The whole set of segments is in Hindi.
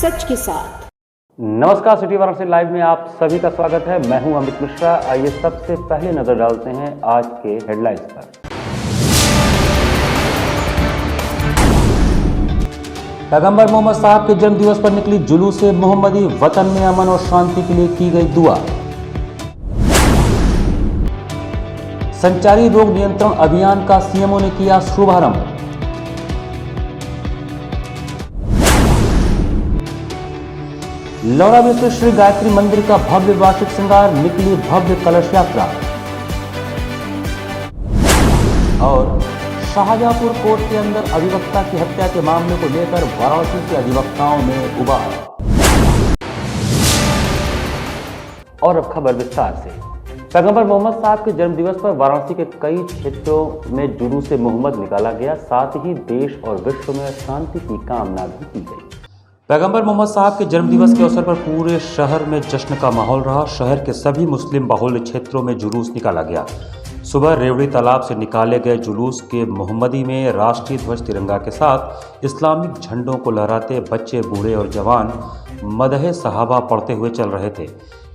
सच के साथ। नमस्कार, सिटी वाराणसी लाइव में आप सभी का स्वागत है। मैं हूं अमित मिश्रा। आइए सबसे पहले नजर डालते हैं आज के हेडलाइंस पर। पैगंबर मोहम्मद साहब के जन्म दिवस पर निकली जुलूस मोहम्मदी, वतन में अमन और शांति के लिए की गई दुआ। संचारी रोग नियंत्रण अभियान का सीएमओ ने किया शुभारंभ। लौरा में स्थित श्री गायत्री मंदिर का भव्य वार्षिक श्रृंगार, निकली भव्य कलश यात्रा। और शाहजहांपुर कोर्ट के अंदर अधिवक्ता की हत्या के मामले को लेकर वाराणसी के अधिवक्ताओं में उबाल। और अब खबर विस्तार से। पैगंबर मोहम्मद साहब के जन्म दिवस पर वाराणसी के कई क्षेत्रों में जुलूस मोहम्मद निकाला गया। साथ ही देश और विश्व में शांति की कामना भी की गई। पैगंबर मोहम्मद साहब के जन्मदिवस के अवसर पर पूरे शहर में जश्न का माहौल रहा। शहर के सभी मुस्लिम बाहुल्य क्षेत्रों में जुलूस निकाला गया। सुबह रेवड़ी तालाब से निकाले गए जुलूस के मोहम्मदी में राष्ट्रीय ध्वज तिरंगा के साथ इस्लामिक झंडों को लहराते बच्चे, बूढ़े और जवान मदहे सहाबा पढ़ते हुए चल रहे थे।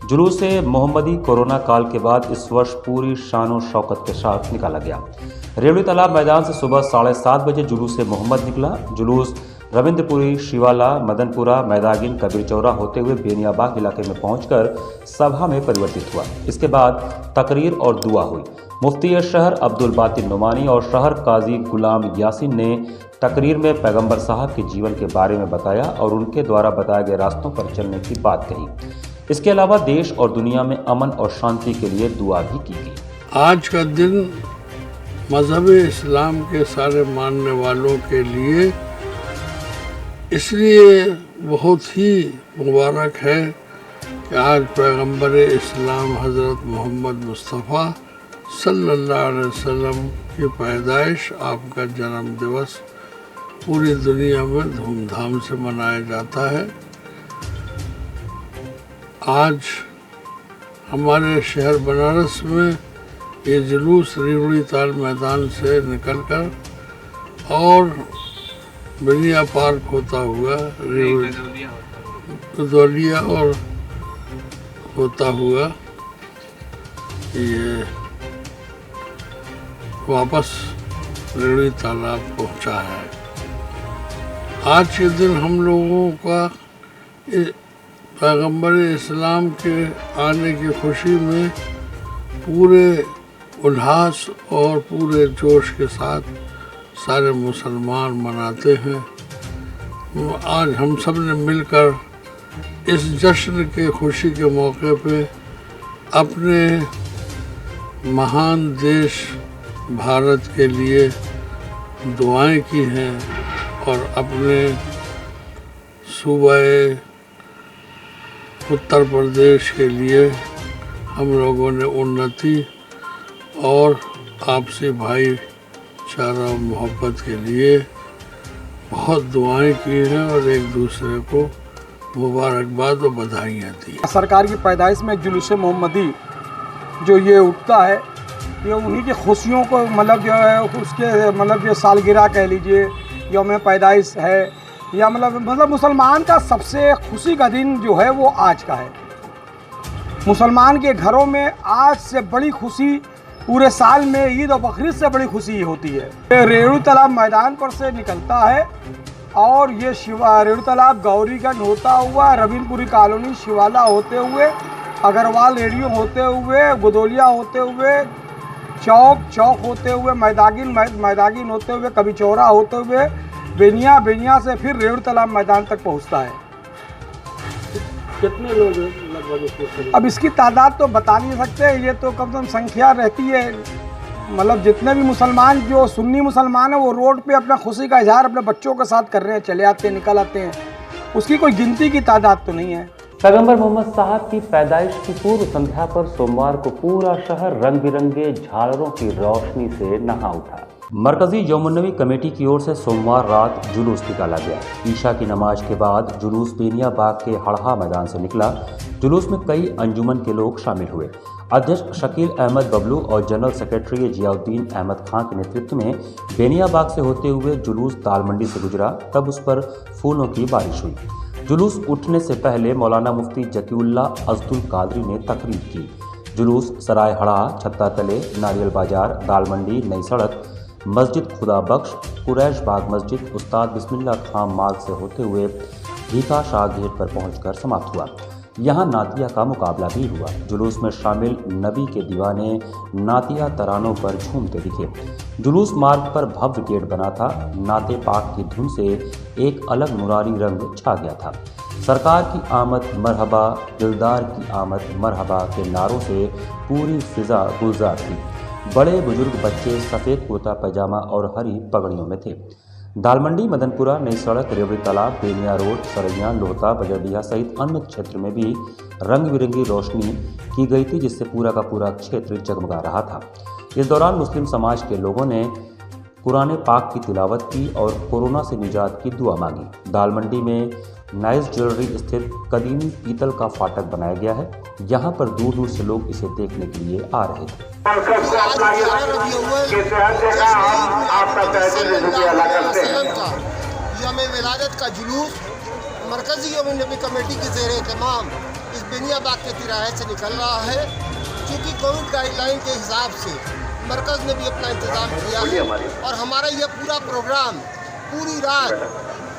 जुलूस मोहम्मदी कोरोना काल के बाद इस वर्ष पूरी शान और शौकत के साथ निकाला गया। रेवड़ी तालाब मैदान से सुबह 7:30 बजे जुलूस मुहम्मद निकला। जुलूस रविंद्रपुरी, शिवाला, मदनपुरा, मैदागिन, कबीर चौरा होते हुए बेनियाबाग इलाके में पहुंचकर सभा में परिवर्तित हुआ। इसके बाद तकरीर और दुआ हुई। मुफ्ती शहर अब्दुल बातिन नुमानी और शहर काजी गुलाम यासीन ने तकरीर में पैगंबर साहब के जीवन के बारे में बताया और उनके द्वारा बताए गए रास्तों पर चलने की बात कही। इसके अलावा देश और दुनिया में अमन और शांति के लिए दुआ भी की गई। आज का दिन मजहब इस्लाम के सारे मानने वालों के लिए इसलिए बहुत ही मुबारक है कि आज पैगंबर इस्लाम हज़रत मोहम्मद मुस्तफ़ा सल्लल्लाहु अलैहि वसल्लम की पैदाइश, आपका जन्म दिवस पूरी दुनिया में धूमधाम से मनाया जाता है। आज हमारे शहर बनारस में ये जुलूस रेवड़ी ताल मैदान से निकलकर और बनिया पार्क होता हुआ दौलिया और होता हुआ ये वापस रेवड़ी तालाब पहुंचा है। आज के दिन हम लोगों का पैगंबर इस्लाम के आने की खुशी में पूरे उल्लास और पूरे जोश के साथ सारे मुसलमान मनाते हैं। आज हम सब ने मिलकर इस जश्न के खुशी के मौके पे अपने महान देश भारत के लिए दुआएं की हैं और अपने सूबा उत्तर प्रदेश के लिए हम लोगों ने उन्नति और आपसी भाईचारा और मोहब्बत के लिए बहुत दुआएं की हैं और एक दूसरे को मुबारकबाद और बधाइयाँ दी। सरकार की पैदाइश में जुलूस मोहम्मदी जो ये उठता है, ये उन्हीं की खुशियों को मतलब जो है उसके मतलब जो सालगिरह कह लीजिए, यौम पैदाइश है या मतलब मुसलमान का सबसे खुशी का दिन जो है वो आज का है। मुसलमान के घरों में आज से बड़ी खुशी पूरे साल में ईद और बकरीद से बड़ी खुशी होती है। रेवड़ी तालाब मैदान पर से निकलता है और ये रेवड़ी तालाब गौरीगंज होता हुआ रविंद्रपुरी कॉलोनी, शिवाला होते हुए, अग्रवाल रेडियो होते हुए, गोदौलिया होते हुए, चौक होते हुए, मैदागिन होते हुए, कबीर चौरा होते हुए, बेनिया से फिर रेवड़ी तालाब मैदान तक पहुंचता है। कितने लोग लगभग? अब इसकी तादाद तो बता नहीं सकते, ये तो कम से कम संख्या रहती है। मतलब जितने भी मुसलमान जो सुन्नी मुसलमान हैं वो रोड पे अपना खुशी का इजहार अपने बच्चों के साथ कर रहे हैं, चले आते हैं, निकल आते हैं। उसकी कोई गिनती की तादाद तो नहीं है। पैगंबर मोहम्मद साहब की पैदाइश की पूर्व संध्या पर सोमवार को पूरा शहर रंग बिरंगे झालरों की रोशनी से नहा उठा। मरकजी यौमुन्नवी कमेटी की ओर से सोमवार रात जुलूस निकाला गया। ईशा की नमाज के बाद जुलूस बेनियाबाग के हड़हा मैदान से निकला। जुलूस में कई अंजुमन के लोग शामिल हुए। अध्यक्ष शकील अहमद बबलू और जनरल सेक्रेटरी जियाउद्दीन अहमद खान के नेतृत्व में बेनियाबाग से होते हुए जुलूस दाल मंडी से गुजरा। तब उस पर फूलों की बारिश हुई। जुलूस उठने से पहले मौलाना मुफ्ती जकीउल्लाह अज़दुल कादरी ने तकरीर की। जुलूस सराय हड़ा, छत्ता तले, नारियल बाजार, दाल मंडी, नई सड़क, मस्जिद खुदा बख्श, कुरैश बाग मस्जिद, उस्ताद बिस्मिल्लाह खां मार्ग से होते हुए भीखा शाह गेट पर पहुंचकर समाप्त हुआ। यहाँ नातिया का मुकाबला भी हुआ। जुलूस में शामिल नबी के दीवाने नातिया तरानों पर झूमते दिखे। जुलूस मार्ग पर भव्य गेट बना था। नाते पाक की धुन से एक अलग नुरानी रंग छा गया था। सरकार की आमद मरहबा, दिलदार की आमद मरहबा के नारों से पूरी फिजा गुलजार थी। बड़े बुजुर्ग बच्चे सफ़ेद कुर्ता पैजामा और हरी पगड़ियों में थे। दालमंडी, मदनपुरा, नई सड़क, रेवड़ी तालाब, बेनिया रोड, सरैया, लोहता, बजरडिया सहित अन्य क्षेत्र में भी रंग बिरंगी रोशनी की गई थी, जिससे पूरा का पूरा क्षेत्र जगमगा रहा था। इस दौरान मुस्लिम समाज के लोगों ने कुरान पाक की तिलावत की और कोरोना से निजात की दुआ मांगी। दालमंडी में नाइस ज्वेलरी स्थित कदीमी पीतल का फाटक बनाया गया है। यहाँ पर दूर दूर से लोग इसे देखने के लिए आ रहे थे। यौम विलादत का जुलूस मरकजी यौम नबी कमेटी के ज़ेर एहतमाम इस बेनिया बाग के तिराहे से निकल रहा है। क्योंकि कोविड गाइडलाइन के हिसाब से मरकज़ ने भी अपना इंतज़ाम किया है और हमारा यह पूरा प्रोग्राम पूरी रात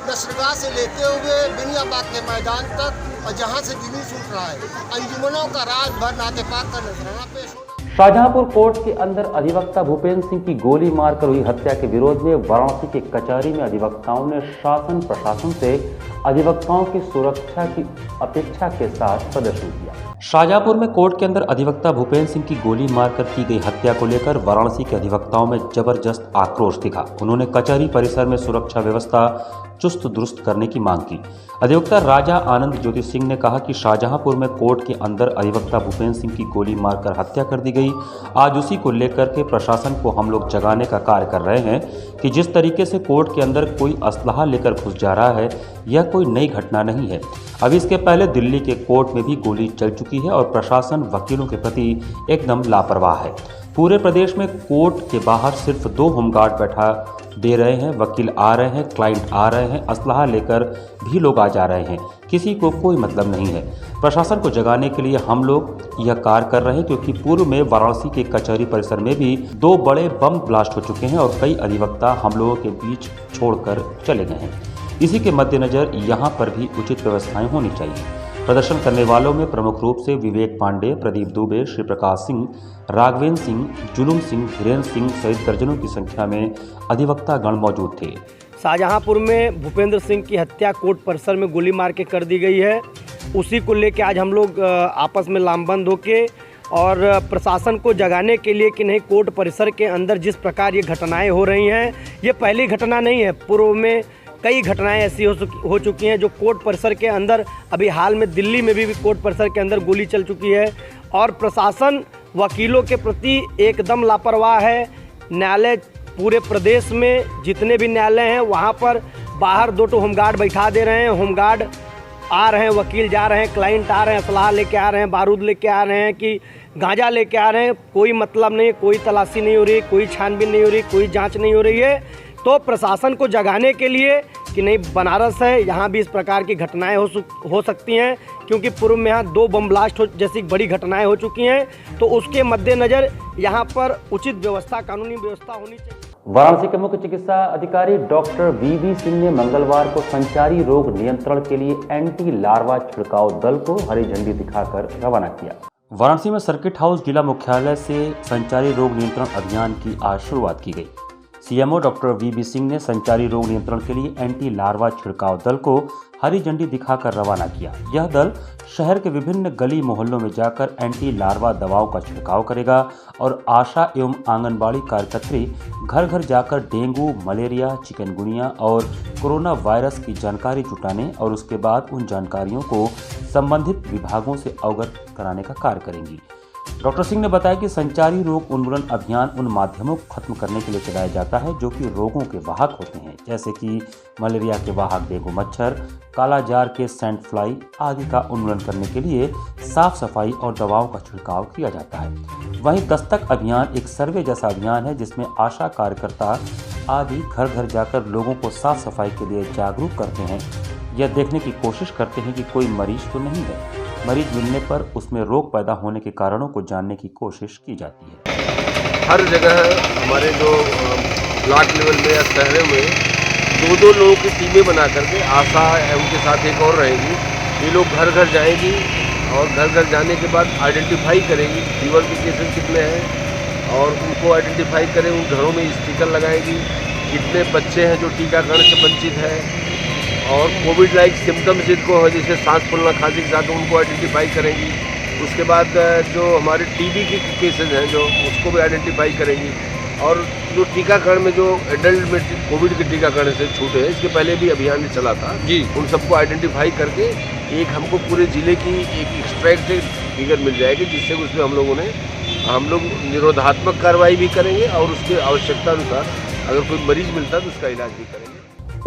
नशरगाह से लेते हुए बेनिया बाग के मैदान तक और जहाँ से जुलूस उठ रहा है, अंजुमनों का रात भर नाते पाक का नजराना पेश होना। शाहजहांपुर कोर्ट के अंदर अधिवक्ता भूपेंद्र सिंह की गोली मारकर हुई हत्या के विरोध में वाराणसी के कचहरी में अधिवक्ताओं ने शासन प्रशासन से अधिवक्ताओं की सुरक्षा की अपेक्षा के साथ प्रदर्शन किया। शाहजहांपुर में कोर्ट के अंदर अधिवक्ता भूपेंद्र सिंह की गोली मारकर की गई हत्या को लेकर वाराणसी के अधिवक्ताओं में जबरदस्त आक्रोश दिखा। उन्होंने कचहरी परिसर में सुरक्षा व्यवस्था चुस्त दुरुस्त करने की मांग की। अधिवक्ता राजा आनंद ज्योति सिंह ने कहा कि शाहजहांपुर में कोर्ट के अंदर अधिवक्ता भूपेंद्र सिंह की गोली मारकर हत्या कर दी गई। आज उसी को लेकर के प्रशासन को हम लोग जगाने का कार्य कर रहे हैं कि जिस तरीके से कोर्ट के अंदर कोई असलहा लेकर घुस जा रहा है, यह कोई नई घटना नहीं है। अब इसके पहले दिल्ली के कोर्ट में भी गोली चल चुकी है और प्रशासन वकीलों के प्रति एकदम लापरवाह है। पूरे प्रदेश में कोर्ट के बाहर सिर्फ 2 होमगार्ड बैठा दे रहे हैं। वकील आ रहे हैं, क्लाइंट आ रहे हैं, असलहा लेकर भी लोग आ जा रहे हैं। किसी को कोई मतलब नहीं है। प्रशासन को जगाने के लिए हम लोग यह कार्य कर रहे हैं, क्योंकि पूर्व में वाराणसी के कचहरी परिसर में भी 2 बड़े बम ब्लास्ट हो चुके हैं और कई अधिवक्ता हम लोगों के बीच छोड़कर चले गए हैं। इसी के मद्देनजर यहाँ पर भी उचित व्यवस्थाएं होनी चाहिए। प्रदर्शन करने वालों में प्रमुख रूप से विवेक पांडे, प्रदीप दुबे, श्री प्रकाश सिंह, राघवेंद्र सिंह, जुलूम सिंह, धीरेन्द्र सिंह सहित दर्जनों की संख्या में अधिवक्ता गण मौजूद थे। शाहजहांपुर में भूपेंद्र सिंह की हत्या कोर्ट परिसर में गोली मार के कर दी गई है। उसी को लेकर आज हम लोग आपस में लामबंद होके और प्रशासन को जगाने के लिए कि नहीं, कोर्ट परिसर के अंदर जिस प्रकार ये घटनाएं हो रही हैं, ये पहली घटना नहीं है। पूर्व में कई घटनाएं ऐसी हो चुकी हैं जो कोर्ट परिसर के अंदर, अभी हाल में दिल्ली में भी कोर्ट परिसर के अंदर गोली चल चुकी है और प्रशासन वकीलों के प्रति एकदम लापरवाह है। न्यायालय पूरे प्रदेश में जितने भी न्यायालय हैं वहाँ पर बाहर 2 होमगार्ड बैठा दे रहे हैं। होमगार्ड आ रहे हैं, वकील जा रहे हैं, क्लाइंट आ रहे हैं, असलाह लेके आ रहे हैं, बारूद लेके आ रहे हैं कि गांजा लेके आ रहे हैं। कोई मतलब नहीं, कोई तलाशी नहीं हो रही, कोई छानबीन नहीं हो रही, कोई जांच नहीं हो रही है। तो प्रशासन को जगाने के लिए कि नहीं, बनारस है, यहाँ भी इस प्रकार की घटनाएं हो सकती हैं, क्योंकि पूर्व में यहाँ 2 बम ब्लास्ट जैसी बड़ी घटनाएं हो चुकी हैं। तो उसके मद्देनज़र यहाँ पर उचित व्यवस्था, कानूनी व्यवस्था होनी चाहिए। वाराणसी के मुख्य चिकित्सा अधिकारी डॉक्टर वीबी सिंह ने मंगलवार को संचारी रोग नियंत्रण के लिए एंटी लार्वा छिड़काव दल को हरी झंडी दिखाकर रवाना किया। वाराणसी में सर्किट हाउस जिला मुख्यालय से संचारी रोग नियंत्रण अभियान की आज शुरुआत की गई। सीएमओ डॉक्टर वीबी सिंह ने संचारी रोग नियंत्रण के लिए एंटी लार्वा छिड़काव दल को हरी झंडी दिखाकर रवाना किया। यह दल शहर के विभिन्न गली मोहल्लों में जाकर एंटी लार्वा दवाओं का छिड़काव करेगा और आशा एवं आंगनबाड़ी कार्यकर्त्री घर घर जाकर डेंगू, मलेरिया, चिकनगुनिया और कोरोना वायरस की जानकारी जुटाने और उसके बाद उन जानकारियों को संबंधित विभागों से अवगत कराने का कार्य करेंगी। डॉक्टर सिंह ने बताया कि संचारी रोग उन्मूलन अभियान उन माध्यमों को खत्म करने के लिए चलाया जाता है जो कि रोगों के वाहक होते हैं, जैसे कि मलेरिया के वाहक डेंगू मच्छर, कालाजार के सैंड फ्लाई आदि का उन्मूलन करने के लिए साफ सफाई और दवाओं का छिड़काव किया जाता है। वहीं दस्तक अभियान एक सर्वे जैसा अभियान है जिसमें आशा कार्यकर्ता आदि घर घर जाकर लोगों को साफ सफाई के लिए जागरूक करते हैं। यह देखने की कोशिश करते हैं कि कोई मरीज तो नहीं है। मरीज मिलने पर उसमें रोग पैदा होने के कारणों को जानने की कोशिश की जाती है। हर जगह हमारे जो ब्लॉक लेवल में या शहरों में दो लोगों की टीमें बना करके आशा उनके साथ एक और रहेगी। ये लोग घर घर जाएंगी और घर घर जाने के बाद आइडेंटिफाई करेंगी फीवर के केसेस कितने हैं और उनको आइडेंटिफाई करें, उन घरों में स्टिकर लगाएगी कितने बच्चे हैं जो टीकाकरण से वंचित है और कोविड लाइक सिम्टम्स जिनको है जैसे सांस फूलना खांसी के साथ उनको आइडेंटिफाई करेंगी। उसके बाद जो हमारे टीबी के केसेस हैं जो उसको भी आइडेंटिफाई करेंगी और जो टीकाकरण में जो एडल्ट में कोविड के टीकाकरण से छूटे हैं, इसके पहले भी अभियान चला था जी, उन सबको आइडेंटिफाई करके एक हमको पूरे ज़िले की एक एक्सट्रैक्टेड फिगर मिल जाएगी जिससे उसमें हम लोग निरोधात्मक कार्रवाई भी करेंगे और उसके आवश्यकता अनुसार अगर कोई मरीज मिलता है तो उसका इलाज भी करेंगे।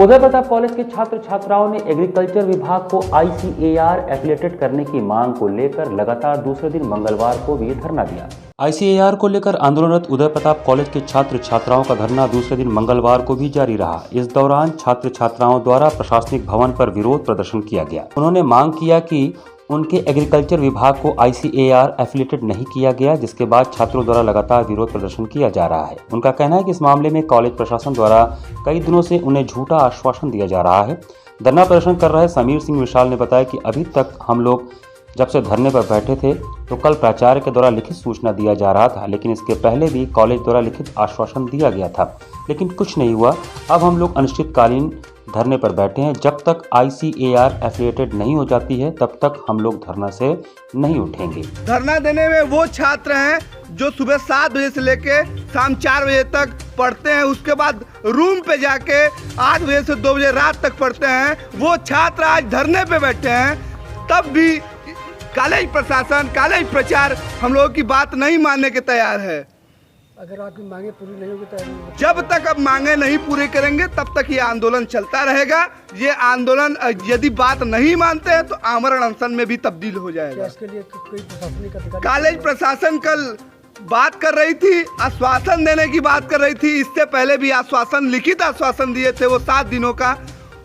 उदय प्रताप कॉलेज के छात्र छात्राओं ने एग्रीकल्चर विभाग को ICAR एफिलिएटेड करने की मांग को लेकर लगातार दूसरे दिन मंगलवार को भी धरना दिया। ICAR को लेकर आंदोलनरत उदय प्रताप कॉलेज के छात्र छात्राओं का धरना दूसरे दिन मंगलवार को भी जारी रहा। इस दौरान छात्र छात्राओं द्वारा प्रशासनिक भवन पर विरोध प्रदर्शन किया गया। उन्होंने मांग किया कि उनके एग्रीकल्चर विभाग को ICAR एफिलिएटेड नहीं किया गया, जिसके बाद छात्रों द्वारा लगातार विरोध प्रदर्शन किया जा रहा है। उनका कहना है कि इस मामले में कॉलेज प्रशासन द्वारा कई दिनों से उन्हें झूठा आश्वासन दिया जा रहा है। धरना प्रदर्शन कर रहे समीर सिंह विशाल ने बताया कि अभी तक हम लोग जब से धरने पर बैठे थे तो कल प्राचार्य के द्वारा लिखित सूचना दिया जा रहा था, लेकिन इसके पहले भी कॉलेज द्वारा लिखित आश्वासन दिया गया था, लेकिन कुछ नहीं हुआ। अब हम लोग अनिश्चितकालीन धरने पर बैठे हैं। जब तक ICAR एफिलिएटेड नहीं हो जाती है तब तक हम लोग धरना से नहीं उठेंगे। धरना देने में वो छात्र हैं जो सुबह 7 बजे से लेके शाम 4 बजे तक पढ़ते हैं, उसके बाद रूम पे जाके 8 बजे से 2 बजे रात तक पढ़ते हैं। वो छात्र आज धरने पे बैठे हैं, तब भी कॉलेज प्रशासन कॉलेज प्रचार हम लोगों की बात नहीं मानने के तैयार है। अगर आपकी मांगे पूरी नहीं होगी तो जब तक अब मांगे नहीं पूरी करेंगे तब तक ये आंदोलन चलता रहेगा। ये आंदोलन यदि बात नहीं मानते हैं तो आमरण अनशन में भी तब्दील हो जाएगा। इसके लिए कोई प्रशासनिक अधिकारी कॉलेज प्रशासन कल बात कर रही थी, आश्वासन देने की बात कर रही थी। इससे पहले भी आश्वासन, लिखित आश्वासन दिए थे वो 7 दिनों का,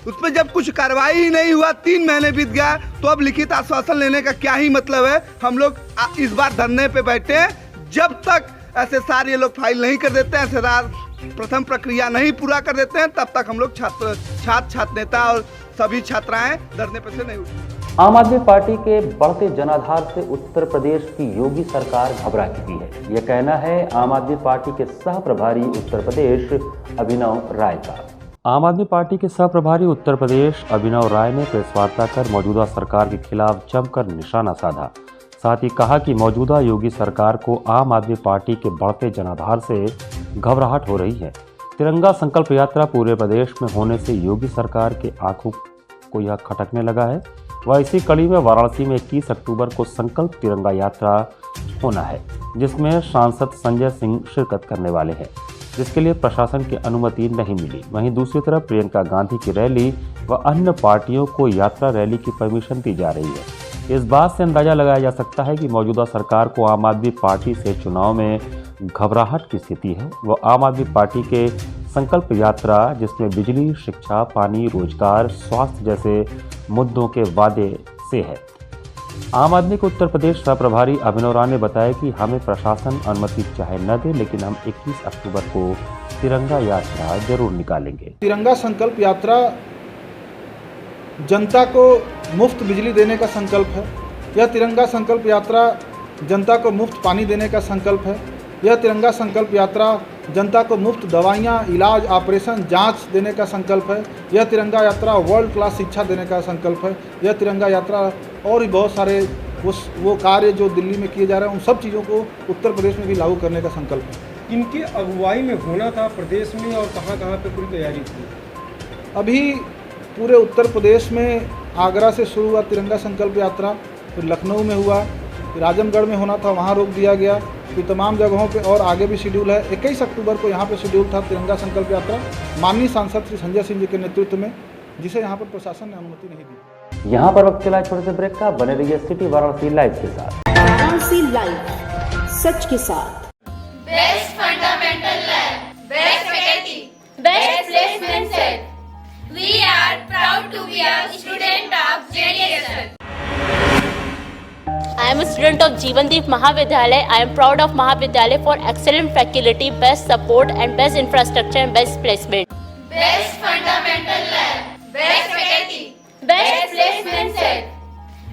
उसमें जब कुछ कार्रवाई ही नहीं हुआ, 3 महीने बीत गया, तो अब लिखित आश्वासन लेने का क्या ही मतलब है। हम लोग इस बार धरने पे बैठे हैं जब तक ऐसे सारे लोग फाइल नहीं कर देते हैं, ऐसे प्रथम प्रक्रिया नहीं पूरा कर देते हैं, तब तक हम लोग छात्र नेता और सभी छात्राएं धरने पर से नहीं उठे। आम आदमी पार्टी के बढ़ते जनाधार से उत्तर प्रदेश की योगी सरकार घबरा चुकी है। यह कहना है आम आदमी पार्टी के सह प्रभारी उत्तर प्रदेश अभिनव राय का। आम आदमी पार्टी के सह प्रभारी उत्तर प्रदेश अभिनव राय ने प्रेस वार्ता कर मौजूदा सरकार के खिलाफ जमकर निशाना साधा। साथ ही कहा कि मौजूदा योगी सरकार को आम आदमी पार्टी के बढ़ते जनाधार से घबराहट हो रही है। तिरंगा संकल्प यात्रा पूरे प्रदेश में होने से योगी सरकार के आंखों को यह खटकने लगा है। वह इसी कड़ी में वाराणसी में 21 अक्टूबर को संकल्प तिरंगा यात्रा होना है, जिसमें सांसद संजय सिंह शिरकत करने वाले हैं, जिसके लिए प्रशासन की अनुमति नहीं मिली। वहीं दूसरी तरफ प्रियंका गांधी की रैली व अन्य पार्टियों को यात्रा रैली की परमिशन दी जा रही है। इस बात से अंदाजा लगाया जा सकता है कि मौजूदा सरकार को आम आदमी पार्टी से चुनाव में घबराहट की स्थिति है। वो आम आदमी पार्टी के संकल्प यात्रा, जिसमें बिजली, शिक्षा, पानी, रोजगार, स्वास्थ्य जैसे मुद्दों के वादे से है। आम आदमी के उत्तर प्रदेश सह प्रभारी अभिनव राय ने बताया कि हमें प्रशासन अनुमति चाहे न दे, लेकिन हम 21 अक्टूबर को तिरंगा यात्रा जरूर निकालेंगे। तिरंगा संकल्प यात्रा जनता को मुफ्त बिजली देने का संकल्प है। यह तिरंगा संकल्प यात्रा जनता को मुफ्त पानी देने का संकल्प है। यह तिरंगा संकल्प यात्रा जनता को मुफ्त दवाइयाँ, इलाज, ऑपरेशन, जांच देने का संकल्प है। यह तिरंगा यात्रा वर्ल्ड क्लास शिक्षा देने का संकल्प है। यह तिरंगा यात्रा और भी बहुत सारे वो कार्य जो दिल्ली में किए जा रहे हैं, उन सब चीज़ों को उत्तर प्रदेश में भी लागू करने का संकल्प है। इनकी अगुवाई में होना था प्रदेश में और कहाँ कहाँ पे पूरी तैयारी थी? अभी पूरे उत्तर प्रदेश में आगरा से शुरू हुआ तिरंगा संकल्प यात्रा, फिर लखनऊ में हुआ, फिर आजमगढ़ में होना था, वहाँ रोक दिया गया, फिर तमाम जगहों पे और आगे भी शेड्यूल है। 21 अक्टूबर को यहाँ पे शेड्यूल था तिरंगा संकल्प यात्रा, माननीय सांसद श्री संजय सिंह जी के नेतृत्व में, जिसे यहाँ पर प्रशासन ने अनुमति नहीं दी। यहाँ पर वक्त चला छोटे से ब्रेक का। बने रहिए सिटी वाराणसी लाइव के साथ। वाराणसी लाइव, सच के साथ। Best fundamental lab, best faculty, best placement set, We are proud to be a student of JDSL. I am a student of Jeevandeep Mahavidyalaya. I am proud of Mahavidyalaya for excellent faculty, best support and best infrastructure and best placement. Best fundamental lab, best faculty, best placement set.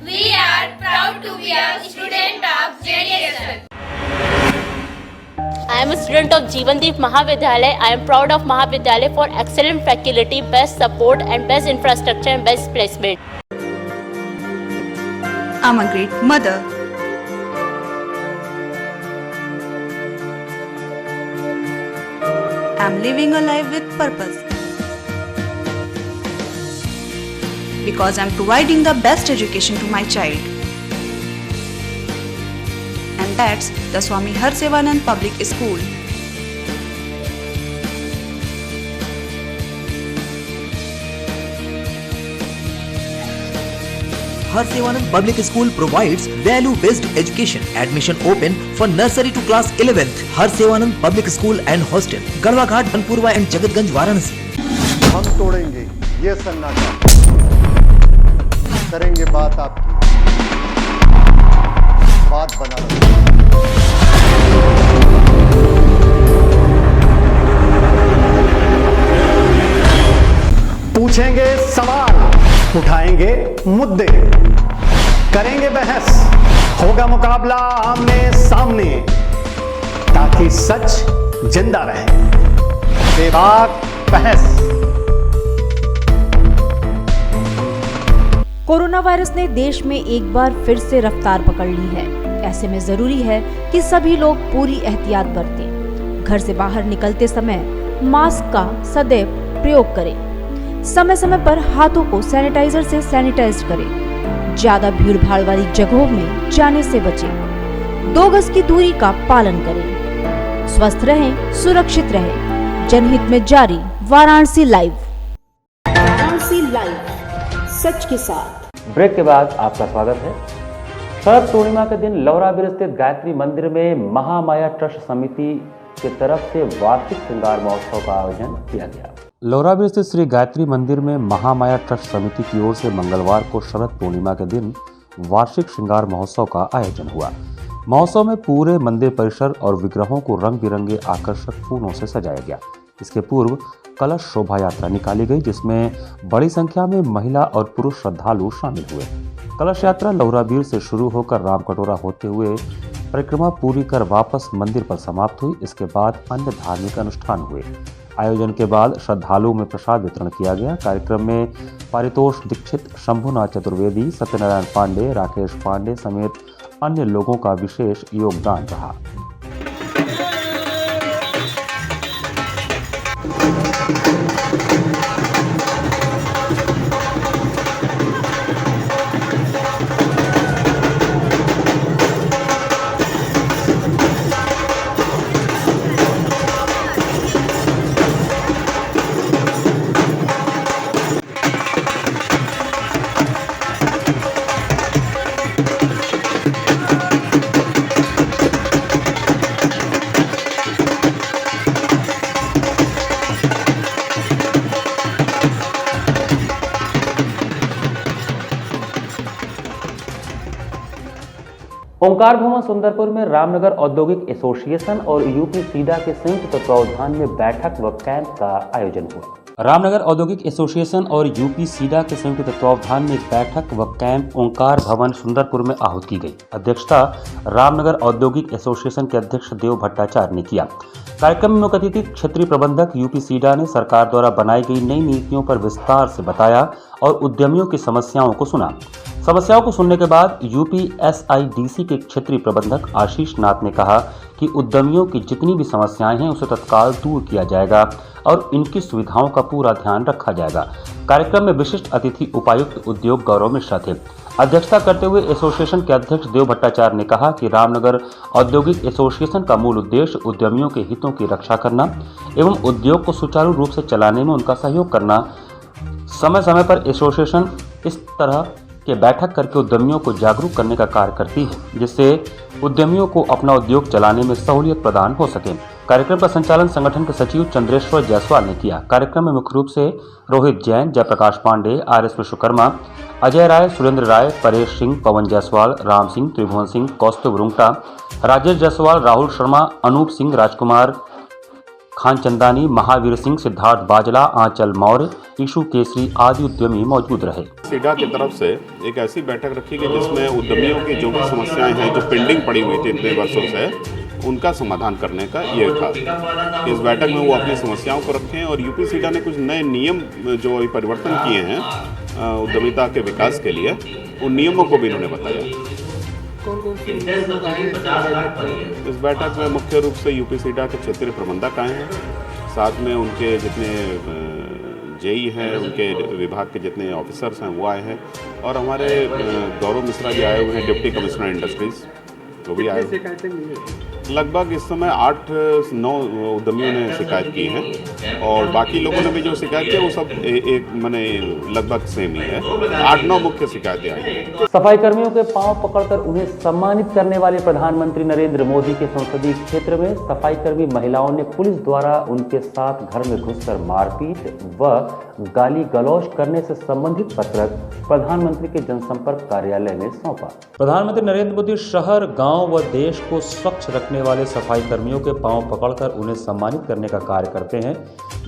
We are proud to be a student of JDSL. I am a student of Jeevandeep Mahavidyalaya. I am proud of Mahavidyalaya for excellent faculty, best support and best infrastructure and best placement. I'm a great mother. I'm living a life with purpose. Because I'm providing the best education to my child. And that's the Swami Harsevanand Public School. Harsevanand Public School provides value-based education. Admission open for nursery to class 11th. Harsevanand Public School and Hostel, Garhwaghat, Dhanpurwa and Jagatganj, Varanasi. हम तोड़ेंगे ये सन्नाटा, करेंगे बात आपकी, बात बना रहे। पूछेंगे सवाल, उठाएंगे मुद्दे, करेंगे बहस, होगा मुकाबला आमने सामने, ताकि सच जिंदा रहे। बेबाक बहस। कोरोना वायरस ने देश में एक बार फिर से रफ्तार पकड़ ली है। ऐसे में जरूरी है कि सभी लोग पूरी एहतियात बरतें। घर से बाहर निकलते समय मास्क का सदैव प्रयोग करें। समय समय पर हाथों को सैनिटाइजर से सैनिटाइज करें। ज्यादा भीड़ भाड़ वाली जगहों में जाने से बचें। 2 गज की दूरी का पालन करें। स्वस्थ रहें, सुरक्षित रहें। जनहित में जारी वाराणसी लाइव। वाराणसी लाइव, सच के साथ। ब्रेक के बाद आपका स्वागत है। शरद पूर्णिमा के दिन लौराबीर स्थित गायत्री मंदिर में महामाया ट्रस्ट समिति की तरफ से वार्षिक श्रृंगार महोत्सव का आयोजन किया गया। लौराबीर स्थित श्री गायत्री मंदिर में महामाया ट्रस्ट समिति की ओर से मंगलवार को शरद पूर्णिमा के दिन वार्षिक श्रृंगार महोत्सव का आयोजन हुआ। महोत्सव में पूरे मंदिर परिसर और विग्रहों को रंग बिरंगे आकर्षक फूलों से सजाया गया। इसके पूर्व कलश शोभा यात्रा निकाली गई, जिसमें बड़ी संख्या में महिला और पुरुष श्रद्धालु शामिल हुए। कलश यात्रा लौराबीर से शुरू होकर रामकटोरा होते हुए परिक्रमा पूरी कर वापस मंदिर पर समाप्त हुई। इसके बाद अन्य धार्मिक अनुष्ठान हुए। आयोजन के बाद श्रद्धालुओं में प्रसाद वितरण किया गया। कार्यक्रम में पारितोष दीक्षित, शंभुनाथ चतुर्वेदी, सत्यनारायण पांडे, राकेश पांडे समेत अन्य लोगों का विशेष योगदान रहा। ओंकार भवन सुंदरपुर में रामनगर औद्योगिक एसोसिएशन और यूपी सीडा के संयुक्त तत्वावधान में बैठक व कैंप का आयोजन हुआ। रामनगर औद्योगिक एसोसिएशन और यूपी सीडा के संयुक्त तत्वावधान में बैठक व कैंप ओंकार भवन सुंदरपुर में आहूत की गई। अध्यक्षता रामनगर औद्योगिक एसोसिएशन के अध्यक्ष देव भट्टाचार्य ने किया। कार्यक्रम में मुख्य अतिथि क्षेत्रीय प्रबंधक यूपी सीडा ने सरकार द्वारा बनाई गई नई नीतियों पर विस्तार से बताया और उद्यमियों की समस्याओं को सुना। समस्याओं को सुनने के बाद यूपीएसआईडीसी के क्षेत्रीय प्रबंधक आशीष नाथ ने कहा कि उद्यमियों की जितनी भी समस्याएं हैं उसे तत्काल दूर किया जाएगा और इनकी सुविधाओं का पूरा ध्यान रखा जाएगा। कार्यक्रम में विशिष्ट अतिथि उपायुक्त उद्योग गौरव मिश्रा थे। अध्यक्षता करते हुए एसोसिएशन के अध्यक्ष देव भट्टाचार्य ने कहा कि रामनगर औद्योगिक एसोसिएशन का मूल उद्देश्य उद्यमियों के हितों की रक्षा करना एवं उद्योग को सुचारू रूप से चलाने में उनका सहयोग करना। समय समय पर एसोसिएशन इस तरह के बैठक करके उद्यमियों को जागरूक करने का कार्य करती है, जिससे उद्यमियों को अपना उद्योग चलाने में सहूलियत प्रदान हो सके। कार्यक्रम का संचालन संगठन के सचिव चंद्रेश्वर जायसवाल ने किया। कार्यक्रम में मुख्य रूप से रोहित जैन, जयप्रकाश पांडे, RS विश्वकर्मा, अजय राय, सुरेंद्र राय, परेश सिंह, पवन जायसवाल, राम सिंह, त्रिभुवन सिंह, कौस्तुभ रुंगटा, राजेश जायसवाल, राहुल शर्मा, अनूप सिंह, राजकुमार खानचंदानी, महावीर सिंह, सिद्धार्थ बाजला, आंचल मौर्य, ईशु केसरी आदि उद्यमी मौजूद रहे। सीडा की तरफ से एक ऐसी बैठक रखी गई जिसमें उद्यमियों की जो भी समस्याएं हैं, जो पेंडिंग पड़ी हुई थी इतने वर्षों से, उनका समाधान करने का ये था। इस बैठक में वो अपनी समस्याओं को रखें और यूपी सीडा ने कुछ नए नियम जो अभी परिवर्तन किए हैं उद्यमिता के विकास के लिए, उन नियमों को भी इन्होंने बताया। इस बैठक में मुख्य रूप से यूपी सीडा के क्षेत्रीय प्रबंधक आए हैं, साथ में उनके जितने जेई हैं, उनके विभाग के जितने ऑफिसर्स हैं वो आए हैं, और हमारे गौरव मिश्रा जी आए हुए हैं, डिप्टी कमिश्नर इंडस्ट्रीज, वो भी आए हैं। लगभग इस समय 8-9 उद्यमियों ने शिकायत की है और बाकी लोगों ने भी जो शिकायत की वो सब एक माने लगभग सेम ही है। 8-9 मुख्य शिकायतें आई हैं। सफाई कर्मियों के पांव पकड़कर उन्हें सम्मानित करने वाले प्रधानमंत्री नरेंद्र मोदी के संसदीय क्षेत्र में सफाई कर्मी महिलाओं ने पुलिस द्वारा उनके साथ घर में घुसकर मारपीट व गाली गलौज करने से संबंधित पत्रक प्रधानमंत्री के जनसंपर्क कार्यालय में सौंपा। प्रधानमंत्री नरेंद्र मोदी शहर, गांव व देश को स्वच्छ रखने वाले सफाई कर्मियों के पांव पकड़कर उन्हें सम्मानित करने का कार्य करते हैं,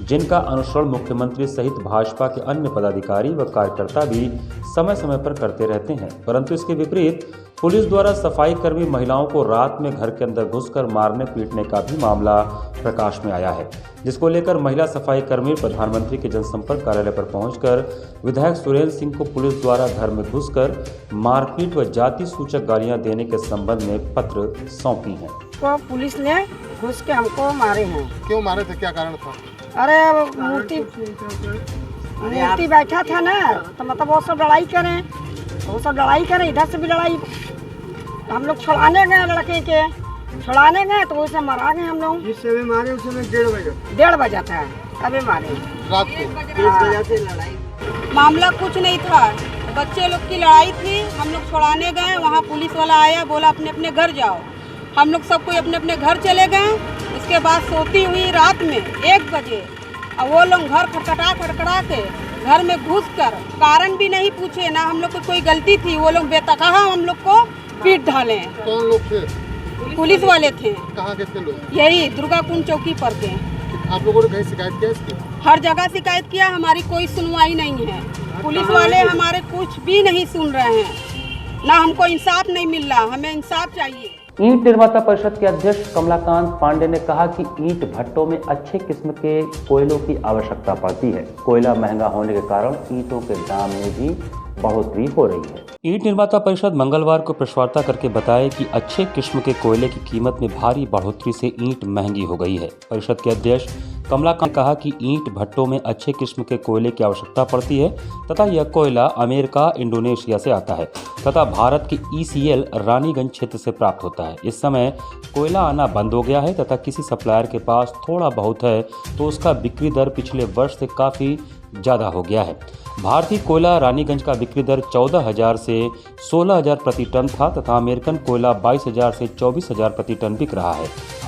जिनका अनुसरण मुख्यमंत्री सहित भाजपा के अन्य पदाधिकारी व कार्यकर्ता भी समय समय पर करते रहते हैं। परंतु इसके विपरीत पुलिस द्वारा सफाई कर्मी महिलाओं को रात में घर के अंदर घुसकर मारने पीटने का भी मामला प्रकाश में आया है, जिसको लेकर महिला सफाई कर्मी प्रधानमंत्री के जनसंपर्क कार्यालय पर पहुंचकर विधायक सुरेंद्र सिंह को पुलिस द्वारा घर में घुसकर मारपीट व जाति सूचक गालियां देने के संबंध में पत्र सौंपी हैं। तो पुलिस ने घुस के हमको मारे हैं। क्यों मारे थे, क्या कारण था? अरे मूर्ति बैठा था ना, तो मतलब वो सब लड़ाई करें, इधर से भी लड़ाई। हम लोग छुड़ाने गए लड़के के, तो उसे मरा गए हम लोग। जिस समय मारे उस समय 1:30 बजा था, अभी मारे रात को। मामला कुछ नहीं था, बच्चे लोग की लड़ाई थी। हम लोग छुड़ाने गए, वहाँ पुलिस वाला आया, बोला अपने अपने घर जाओ। हम लोग सब कोई अपने अपने घर चले गए। इसके बाद सोती हुई रात में 1 बजे और वो लोग घर खटखटा के घर में घुसकर कारण भी नहीं पूछे, ना हम लोग को कोई गलती थी, वो लोग बेतकहा हम लोग को पीट ढाले। कौन लोग थे? पुलिस वाले थे। कहाँ के थे लोग? यही दुर्गा कुंड चौकी पर थे। आप लोगों ने कहीं शिकायत किया इसकी? हर जगह शिकायत किया, हमारी कोई सुनवाई नहीं है। पुलिस वाले हमारे कुछ भी नहीं सुन रहे हैं, ना हमको इंसाफ नहीं मिल रहा, हमें इंसाफ चाहिए। ईंट निर्माता परिषद के अध्यक्ष कमलाकांत पांडे ने कहा कि ईंट भट्टों में अच्छे किस्म के कोयलों की आवश्यकता पड़ती है। कोयला महंगा होने के कारण ईंटों के दाम में भी बढ़ोतरी हो रही है। ईंट निर्माता परिषद मंगलवार को प्रेस वार्ता करके बताया कि अच्छे किस्म के कोयले की कीमत में भारी बढ़ोतरी से ईंट महंगी हो गई है। परिषद के अध्यक्ष कमलाकांत ने कहा कि ईंट भट्टों में अच्छे किस्म के कोयले की आवश्यकता पड़ती है तथा यह कोयला अमेरिका, इंडोनेशिया से आता है तथा भारत के ECL रानीगंज क्षेत्र से प्राप्त होता है। इस समय कोयला आना बंद हो गया है तथा किसी सप्लायर के पास थोड़ा बहुत है तो उसका बिक्री दर पिछले वर्ष से काफ़ी ज़्यादा हो गया है। भारतीय कोयला रानीगंज का बिक्री दर 14,000 से 16,000 प्रति टन था तथा अमेरिकन कोयला 22,000 से 24,000 प्रति टन बिक रहा है।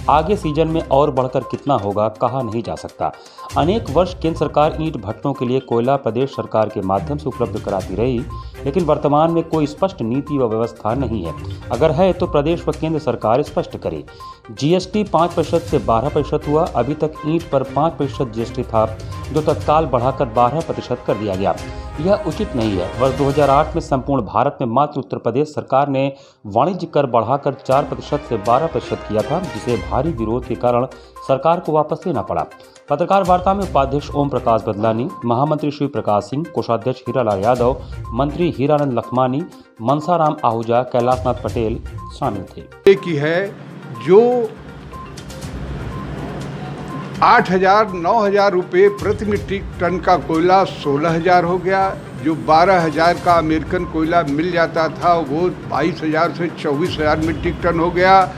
आगे सीजन में और बढ़कर कितना होगा कहा नहीं जा सकता। अनेक वर्ष केंद्र सरकार ईंट भट्टों के लिए कोयला प्रदेश सरकार के माध्यम से उपलब्ध कराती रही, लेकिन वर्तमान में कोई स्पष्ट नीति व व्यवस्था नहीं है। अगर है तो प्रदेश व केंद्र सरकार स्पष्ट करे। GST 5% से 12% हुआ। अभी तक ईंट पर 5% GST था, जो तत्काल बढ़ाकर 12% कर दिया गया। यह उचित नहीं है। वर्ष 2008 में संपूर्ण भारत में मात्र उत्तर प्रदेश सरकार ने वाणिज्य कर बढ़ाकर 4% से 12% किया था, जिसे भारी विरोध के कारण सरकार को वापस लेना पड़ा। पत्रकार वार्ता में उपाध्यक्ष ओम प्रकाश बदलानी, महामंत्री शिव प्रकाश सिंह, कोषाध्यक्ष हीरालाल यादव, मंत्री हीरानंद लखमानी, मनसाराम आहूजा, कैलाशनाथ पटेल शामिल थे। एक ही है जो 8,000-9,000 रुपये प्रति मीट्रिक टन का कोयला 16,000 हो गया। जो 12,000 का अमेरिकन कोयला मिल जाता था वो 22,000 से 24,000 मीट्रिक टन हो गया।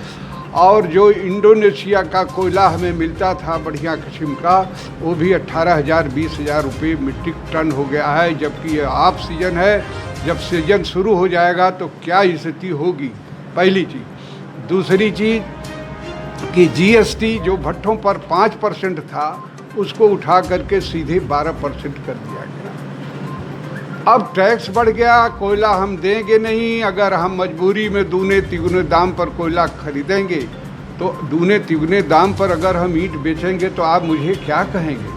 और जो इंडोनेशिया का कोयला हमें मिलता था बढ़िया किस्म का, वो भी 18,000 20,000 रुपये मीट्रिक टन हो गया है। जबकि ये ऑफ सीजन है, जब सीजन शुरू हो जाएगा तो क्या स्थिति होगी, पहली चीज़। दूसरी चीज़, कि जीएसटी जो भट्ठों पर 5% था उसको उठा करके सीधे 12% कर दिया गया। अब टैक्स बढ़ गया, कोयला हम देंगे नहीं। अगर हम मजबूरी में दूने तिगुने दाम पर कोयला खरीदेंगे तो दूने तिगुने दाम पर अगर हम ईंट बेचेंगे तो आप मुझे क्या कहेंगे?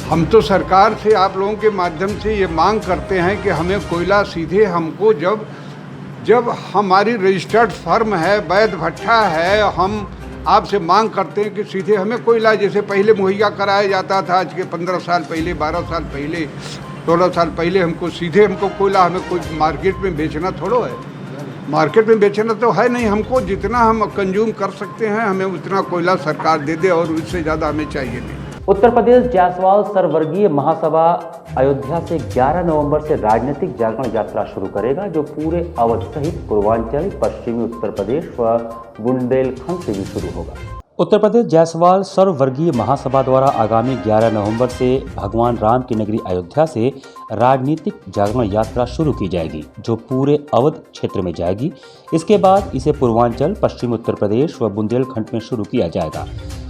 हम तो सरकार से आप लोगों के माध्यम से ये मांग करते हैं कि हमें कोयला सीधे हमको जब हमारी रजिस्टर्ड फर्म है, वैध भट्ठा है, हम आपसे मांग करते हैं कि सीधे हमें कोयला जैसे पहले मुहैया कराया जाता था, आज के 15 साल पहले, 12 साल पहले, 16 साल पहले हमको कोयला हमें कोई मार्केट में बेचना थोड़ो है। मार्केट में बेचना तो है नहीं, हमको जितना हम कंज्यूम कर सकते हैं हमें उतना कोयला सरकार दे दे और उससे ज़्यादा हमें चाहिए नहीं। उत्तर प्रदेश जायसवाल सर्ववर्गीय महासभा अयोध्या से 11 नवंबर से राजनीतिक जागरण यात्रा शुरू करेगा, जो पूरे अवध सहित पूर्वांचल, पश्चिमी उत्तर प्रदेश व बुंदेलखंड से भी शुरू होगा। उत्तर प्रदेश जायसवाल सर्ववर्गीय महासभा द्वारा आगामी 11 नवंबर से भगवान राम की नगरी अयोध्या से राजनीतिक जागरण यात्रा शुरू की जाएगी, जो पूरे अवध क्षेत्र में जाएगी। इसके बाद इसे पूर्वांचल, पश्चिमी उत्तर प्रदेश व बुंदेलखंड में शुरू किया जाएगा।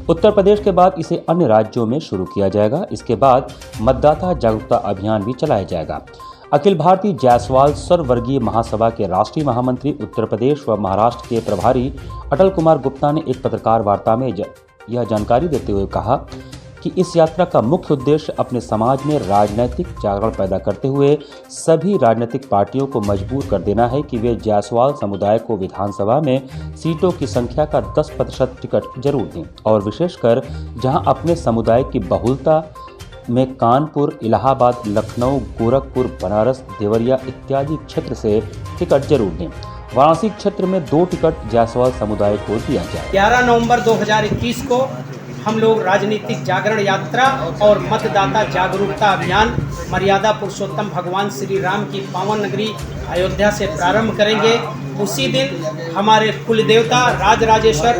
उत्तर प्रदेश के बाद इसे अन्य राज्यों में शुरू किया जाएगा। इसके बाद मतदाता जागरूकता अभियान भी चलाया जाएगा। अखिल भारतीय जायसवाल सर्ववर्गीय महासभा के राष्ट्रीय महामंत्री, उत्तर प्रदेश व महाराष्ट्र के प्रभारी अटल कुमार गुप्ता ने एक पत्रकार वार्ता में यह जानकारी देते हुए कहा कि इस यात्रा का मुख्य उद्देश्य अपने समाज में राजनीतिक जागरण पैदा करते हुए सभी राजनीतिक पार्टियों को मजबूर कर देना है कि वे जायसवाल समुदाय को विधानसभा में सीटों की संख्या का 10% टिकट जरूर दें, और विशेषकर जहां अपने समुदाय की बहुलता में कानपुर, इलाहाबाद, लखनऊ, गोरखपुर, बनारस, देवरिया इत्यादि क्षेत्र से टिकट जरूर दें। वाराणसी क्षेत्र में 2 टिकट जायसवाल समुदाय को दिया जाए। 11 नवंबर 2021 को हम लोग राजनीतिक जागरण यात्रा और मतदाता जागरूकता अभियान मर्यादा पुरुषोत्तम भगवान श्री राम की पावन नगरी अयोध्या से प्रारंभ करेंगे। उसी दिन हमारे कुल देवता राजराजेश्वर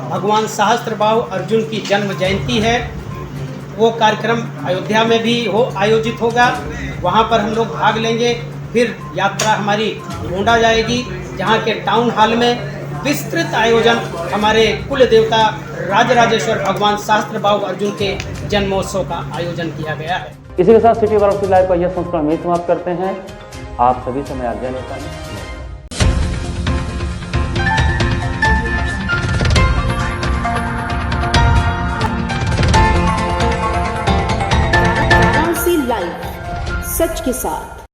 भगवान सहस्त्रबाहु अर्जुन की जन्म जयंती है। वो कार्यक्रम अयोध्या में भी आयोजित होगा, वहाँ पर हम लोग भाग लेंगे। फिर यात्रा हमारी गोंडा जाएगी, जहाँ के टाउन हॉल में विस्तृत आयोजन हमारे कुल देवता राजराजेश्वर भगवान सहस्त्रबाहु अर्जुन के जन्मोत्सव का आयोजन किया गया है। इसी के साथ सिटी वाराणसी लाइव का यह संस्करण में समाप्त करते हैं। आप सभी से मैं आज्ञा लेता हूं। वाराणसी लाइव, सच के साथ।